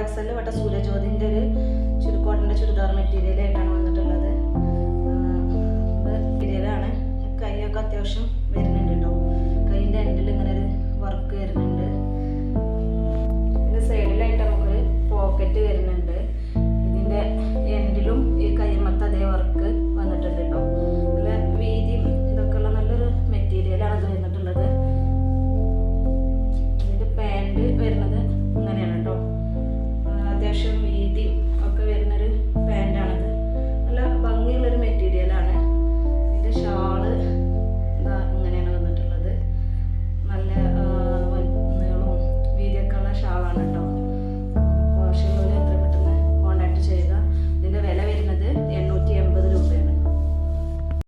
4XL വട്ട സൂര്യജ്യോതിൻ്റെ ഒരു ചുരുക്കോട്ടൻ്റെ ചുരിദാർ മെറ്റീരിയലായിട്ടാണ് വന്നിട്ടുള്ളത്. മെറ്റീരിയലാണ്. കൈയൊക്കെ അത്യാവശ്യം വരുന്നുണ്ട് കേട്ടോ. കൈയിൻ്റെ എൻഡിൽ ഇങ്ങനെ